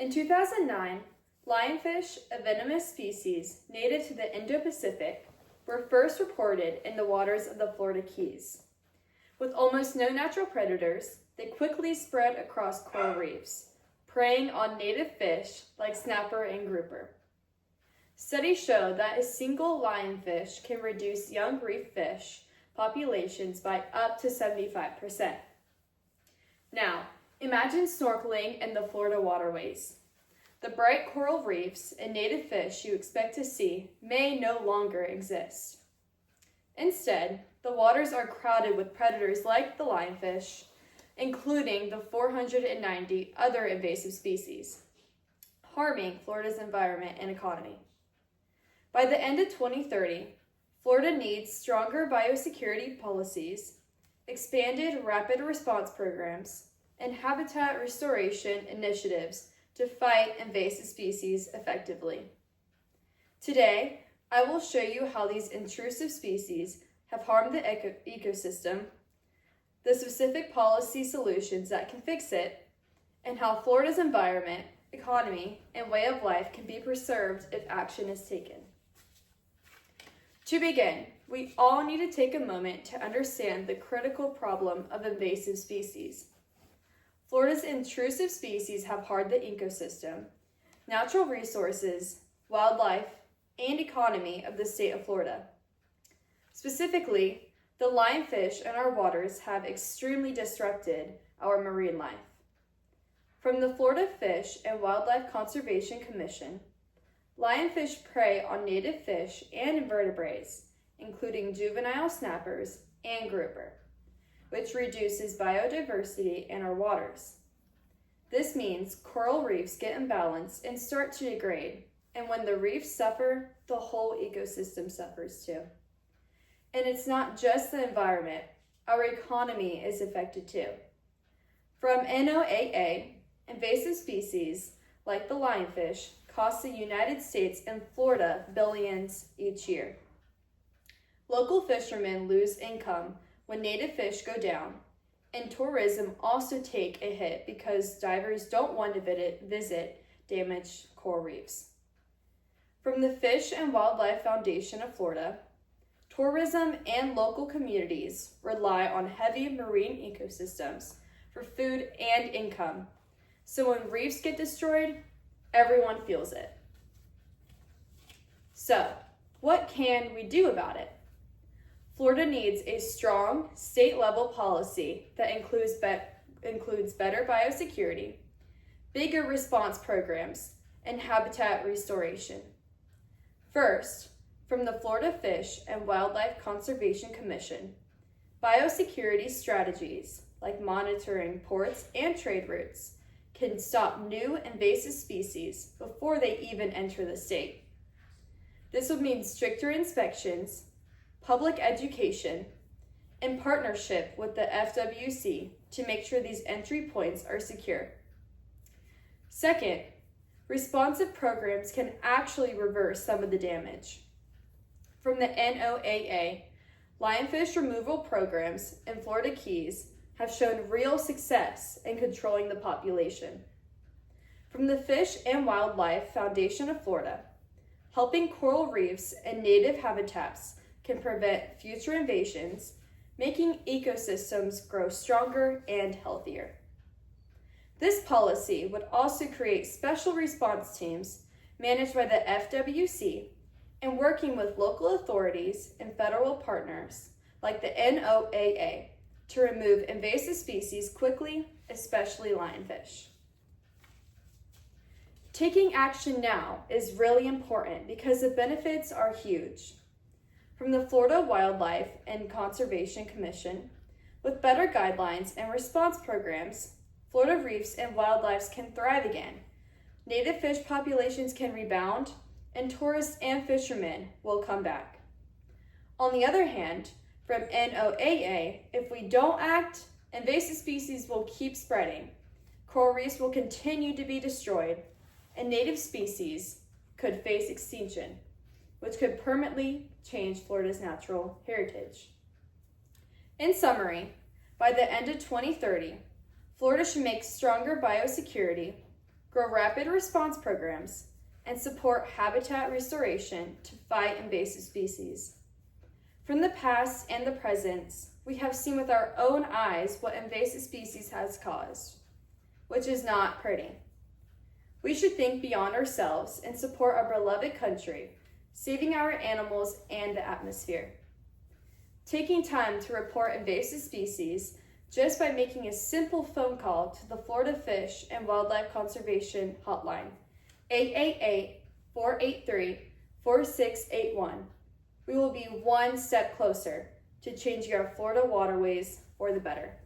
In 2009, lionfish, a venomous species native to the Indo-Pacific, were first reported in the waters of the Florida Keys. With almost no natural predators, they quickly spread across coral reefs, preying on native fish like snapper and grouper. Studies show that a single lionfish can reduce young reef fish populations by up to 75%. Now, imagine snorkeling in the Florida waterways. The bright coral reefs and native fish you expect to see may no longer exist. Instead, the waters are crowded with predators like the lionfish, including the 490 other invasive species, harming Florida's environment and economy. By the end of 2030, Florida needs stronger biosecurity policies, expanded rapid response programs, and habitat restoration initiatives to fight invasive species effectively. Today, I will show you how these intrusive species have harmed the ecosystem, the specific policy solutions that can fix it, and how Florida's environment, economy, and way of life can be preserved if action is taken. To begin, we all need to take a moment to understand the critical problem of invasive species. Florida's intrusive species have harmed the ecosystem, natural resources, wildlife, and economy of the state of Florida. Specifically, the lionfish in our waters have extremely disrupted our marine life. From the Florida Fish and Wildlife Conservation Commission, lionfish prey on native fish and invertebrates, including juvenile snappers and grouper, which reduces biodiversity in our waters. This means coral reefs get imbalanced and start to degrade, and when the reefs suffer, the whole ecosystem suffers too. And it's not just the environment, our economy is affected too. From NOAA, invasive species like the lionfish cost the United States and Florida billions each year. Local fishermen lose income when native fish go down, and tourism also take a hit because divers don't want to visit damaged coral reefs. From the Fish and Wildlife Foundation of Florida, tourism and local communities rely on heavy marine ecosystems for food and income. So when reefs get destroyed, everyone feels it. So, what can we do about it? Florida needs a strong state-level policy that includes better biosecurity, bigger response programs, and habitat restoration. First, from the Florida Fish and Wildlife Conservation Commission, biosecurity strategies like monitoring ports and trade routes can stop new invasive species before they even enter the state. This would mean stricter inspections, public education, and partnership with the FWC to make sure these entry points are secure. Second, responsive programs can actually reverse some of the damage. From the NOAA, lionfish removal programs in Florida Keys have shown real success in controlling the population. From the Fish and Wildlife Foundation of Florida, helping coral reefs and native habitats can prevent future invasions, making ecosystems grow stronger and healthier. This policy would also create special response teams managed by the FWC and working with local authorities and federal partners like the NOAA to remove invasive species quickly, especially lionfish. Taking action now is really important because the benefits are huge. From the Florida Wildlife and Conservation Commission, with better guidelines and response programs, Florida reefs and wildlife can thrive again. Native fish populations can rebound, and tourists and fishermen will come back. On the other hand, from NOAA, if we don't act, invasive species will keep spreading, coral reefs will continue to be destroyed, and native species could face extinction, which could permanently change Florida's natural heritage. In summary, by the end of 2030, Florida should make stronger biosecurity, grow rapid response programs, and support habitat restoration to fight invasive species. From the past and the present, we have seen with our own eyes what invasive species has caused, which is not pretty. We should think beyond ourselves and support our beloved country, saving our animals and the atmosphere. Taking time to report invasive species just by making a simple phone call to the Florida Fish and Wildlife Conservation Hotline, 888-483-4681. We will be one step closer to changing our Florida waterways for the better.